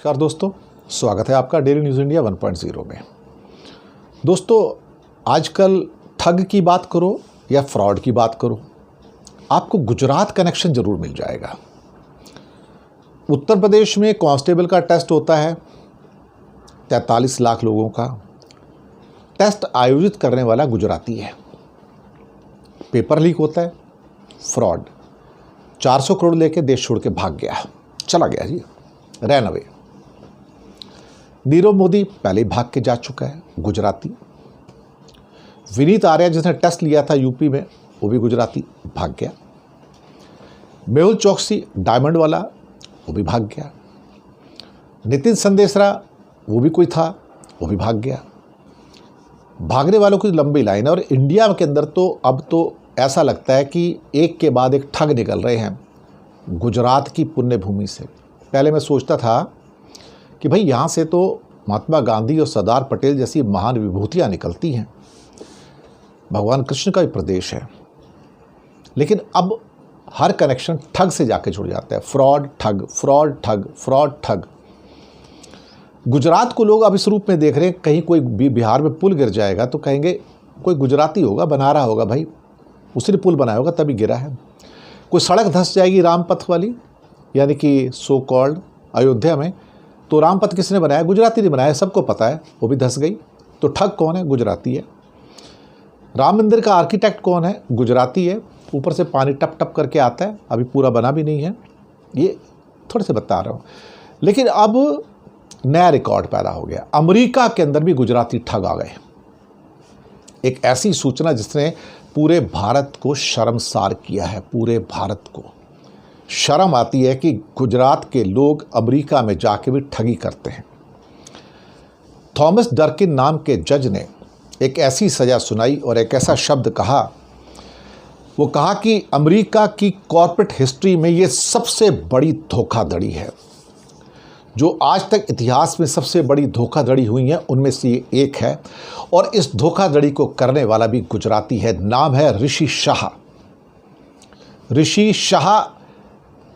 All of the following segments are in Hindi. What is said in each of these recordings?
नमस्कार दोस्तों, स्वागत है आपका डेली न्यूज़ इंडिया 1.0 में। दोस्तों, आजकल ठग की बात करो या फ्रॉड की बात करो, आपको गुजरात कनेक्शन ज़रूर मिल जाएगा। उत्तर प्रदेश में कांस्टेबल का टेस्ट होता है, 43 लाख लोगों का टेस्ट आयोजित करने वाला गुजराती है। पेपर लीक होता है, फ्रॉड, 400 करोड़ लेके देश छोड़ के भाग गया, चला गया जी, रैन अवे। नीरव मोदी पहले ही भाग के जा चुका है, गुजराती। विनीत आर्या जिसने टेस्ट लिया था यूपी में, वो भी गुजराती, भाग गया। मेहुल चौकसी डायमंड वाला, वो भी भाग गया। नितिन संदेशरा, वो भी कोई था, वो भी भाग गया। भागने वालों की लंबी लाइन है। और इंडिया के अंदर तो अब तो ऐसा लगता है कि एक के बाद एक ठग निकल रहे हैं गुजरात की पुण्य भूमि से। पहले मैं सोचता था कि भाई यहाँ से तो महात्मा गांधी और सरदार पटेल जैसी महान विभूतियाँ निकलती हैं, भगवान कृष्ण का भी प्रदेश है, लेकिन अब हर कनेक्शन ठग से जाके जुड़ जाता है। फ्रॉड ठग, फ्रॉड ठग, फ्रॉड ठग। गुजरात को लोग अब इस रूप में देख रहे हैं, कहीं कोई बिहार में पुल गिर जाएगा तो कहेंगे कोई गुजराती होगा, बना रहा होगा, भाई उसी ने पुल बनाया होगा तभी गिरा है। कोई सड़क धंस जाएगी रामपथ वाली, यानी कि सो कॉल्ड अयोध्या में, तो रामपथ किसने बनाया? गुजराती ने बनाया, सबको पता है, वो भी धंस गई। तो ठग कौन है? गुजराती है। राम मंदिर का आर्किटेक्ट कौन है? गुजराती है। ऊपर से पानी टप टप करके आता है, अभी पूरा बना भी नहीं है, ये थोड़े से बता रहा हूँ। लेकिन अब नया रिकॉर्ड पैदा हो गया, अमेरिका के अंदर भी गुजराती ठग आ गए। एक ऐसी सूचना जिसने पूरे भारत को शर्मसार किया है। पूरे भारत को शर्म आती है कि गुजरात के लोग अमेरिका में जाके भी ठगी करते हैं। थॉमस डर्किन नाम के जज ने एक ऐसी सज़ा सुनाई और एक ऐसा शब्द कहा, वो कहा कि अमेरिका की कॉर्पोरेट हिस्ट्री में ये सबसे बड़ी धोखाधड़ी है। जो आज तक इतिहास में सबसे बड़ी धोखाधड़ी हुई है उनमें से ये एक है, और इस धोखाधड़ी को करने वाला भी गुजराती है। नाम है ऋषि शाह। ऋषि शाह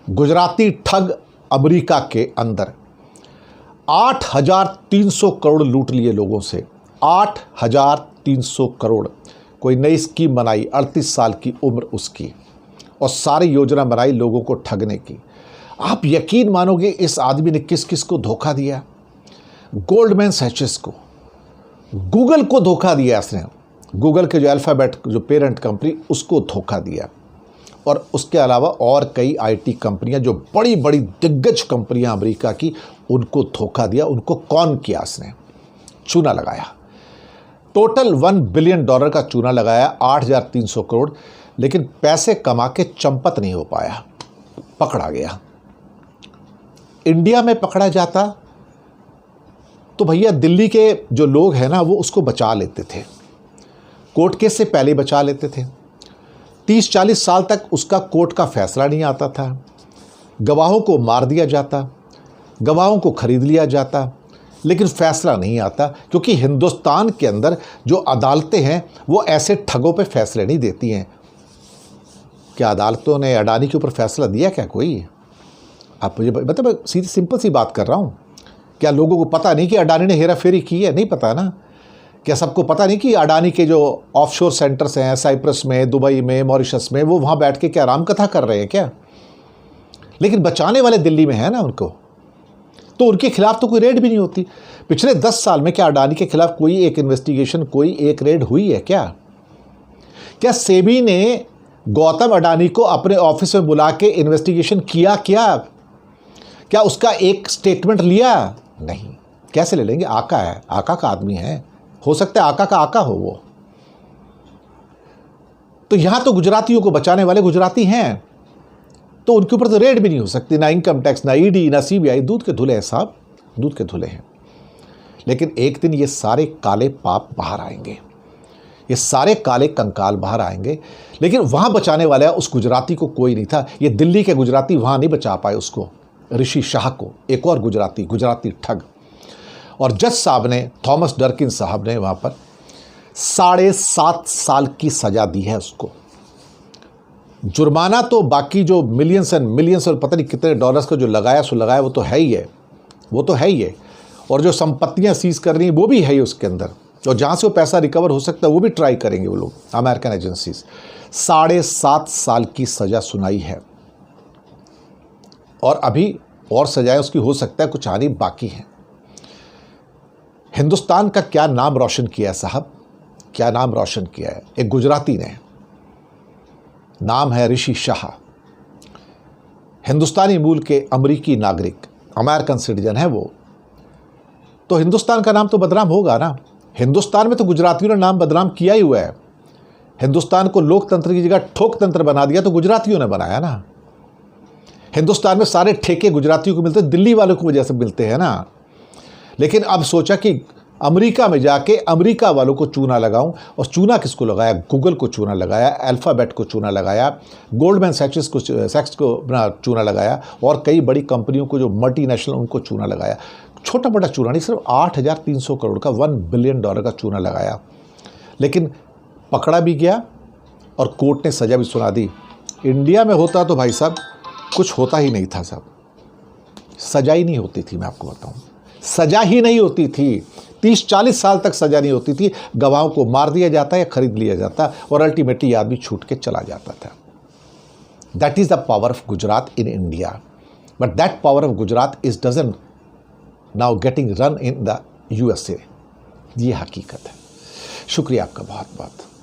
गुजराती ठग अमेरिका के अंदर 8,300 करोड़ लूट लिए लोगों से। 8,300 करोड़। कोई नई स्कीम बनाई, 38 साल की उम्र उसकी, और सारी योजना बनाई लोगों को ठगने की। आप यकीन मानोगे इस आदमी ने किस किस को धोखा दिया? गोल्डमैन सैचेस को, गूगल को धोखा दिया इसने। गूगल के जो अल्फ़ाबेट जो पेरेंट कंपनी, उसको धोखा दिया। और उसके अलावा और कई आईटी कंपनियां जो बड़ी बड़ी दिग्गज कंपनियां अमेरिका की, उनको धोखा दिया। उनको कौन किया? इसने चूना लगाया। टोटल $1 बिलियन का चूना लगाया, 8,300 करोड़। लेकिन पैसे कमा के चंपत नहीं हो पाया, पकड़ा गया। इंडिया में पकड़ा जाता तो भैया दिल्ली के जो लोग हैं ना, वो उसको बचा लेते थे, कोर्ट केस से पहले बचा लेते थे। 30-40 साल तक उसका कोर्ट का फैसला नहीं आता था। गवाहों को मार दिया जाता, गवाहों को खरीद लिया जाता, लेकिन फैसला नहीं आता, क्योंकि हिंदुस्तान के अंदर जो अदालतें हैं वो ऐसे ठगों पे फैसले नहीं देती हैं। क्या अदालतों ने अडानी के ऊपर फैसला दिया क्या कोई? आप मुझे मतलब सीधी सिंपल सी बात कर रहा हूँ। क्या लोगों को पता नहीं कि अडानी ने हेरा फेरी की है? नहीं पता ना। क्या सबको पता नहीं कि अडानी के जो ऑफशोर सेंटर्स हैं साइप्रस में, दुबई में, मॉरिशस में, वो वहाँ बैठ के क्या रामकथा कर रहे हैं क्या? लेकिन बचाने वाले दिल्ली में है ना उनको, तो उनके खिलाफ तो कोई रेड भी नहीं होती। पिछले 10 साल में क्या अडानी के खिलाफ कोई एक इन्वेस्टिगेशन, कोई एक रेड हुई है क्या? क्या सेबी ने गौतम अडानी को अपने ऑफिस में बुला के इन्वेस्टिगेशन किया? क्या उसका एक स्टेटमेंट लिया? नहीं। कैसे ले लेंगे? आका है, आका का आदमी है, हो सकता है आका का आका हो वो। तो यहां तो गुजरातियों को बचाने वाले गुजराती हैं, तो उनके ऊपर तो रेड भी नहीं हो सकती, ना इनकम टैक्स, ना ईडी, ना सीबीआई। दूध के धुले हैं साहब, दूध के धुले हैं। लेकिन एक दिन ये सारे काले पाप बाहर आएंगे, ये सारे काले कंकाल बाहर आएंगे। लेकिन वहां बचाने वाला उस गुजराती को कोई नहीं था। ये दिल्ली के गुजराती वहां नहीं बचा पाए उसको, ऋषि शाह को, एक और गुजराती ठग। और जज साहब ने, थॉमस डर्किन साहब ने वहाँ पर 7.5 साल की सज़ा दी है उसको। जुर्माना तो बाकी जो मिलियंस एंड मिलियंस और पता नहीं कितने डॉलर्स का जो लगाया सो लगाया वो तो है ही है, वो तो है ही है, और जो संपत्तियां सीज कर रही हैं वो भी है ही उसके अंदर, और जहाँ से वो पैसा रिकवर हो सकता है वो भी ट्राई करेंगे वो लोग, अमेरिकन एजेंसीज। 7.5 साल की सज़ा सुनाई है, और अभी और सजाएं उसकी हो सकता है कुछ आनी बाकी हैं। हिंदुस्तान का क्या नाम रोशन किया है साहब, क्या नाम रोशन किया है एक गुजराती ने, नाम है ऋषि शाह। हिंदुस्तानी मूल के अमरीकी नागरिक, अमेरिकन सिटीजन है वो, तो हिंदुस्तान का नाम तो बदनाम होगा ना। हिंदुस्तान में तो गुजरातियों ने नाम बदनाम किया ही हुआ है। हिंदुस्तान को लोकतंत्र की जगह ठोकतंत्र बना दिया तो गुजरातियों ने बनाया ना। हिंदुस्तान में सारे ठेके गुजरातियों को मिलते, दिल्ली वालों की वजह से मिलते हैं ना। लेकिन अब सोचा कि अमेरिका में जाके अमेरिका वालों को चूना लगाऊं, और चूना किसको लगाया? गूगल को चूना लगाया, अल्फ़ाबेट को चूना लगाया, गोल्डमैन सैक्स को चूना लगाया, और कई बड़ी कंपनियों को जो मल्टीनेशनल उनको चूना लगाया। छोटा मोटा चूना नहीं, सिर्फ 8,300 करोड़ का, $1 बिलियन का चूना लगाया। लेकिन पकड़ा भी गया और कोर्ट ने सज़ा भी सुना दी। इंडिया में होता तो भाई साहब कुछ होता ही नहीं था साहब, सजा ही नहीं होती थी। मैं आपको बताऊं, सजा ही नहीं होती थी। 30-40 साल तक सजा नहीं होती थी। गवाहों को मार दिया जाता या खरीद लिया जाता, और अल्टीमेटली आदमी छूट के चला जाता था। That is the power of Gujarat in India, but that power of Gujarat is doesn't now getting run in the USA। ये हकीकत है। शुक्रिया आपका बहुत बहुत।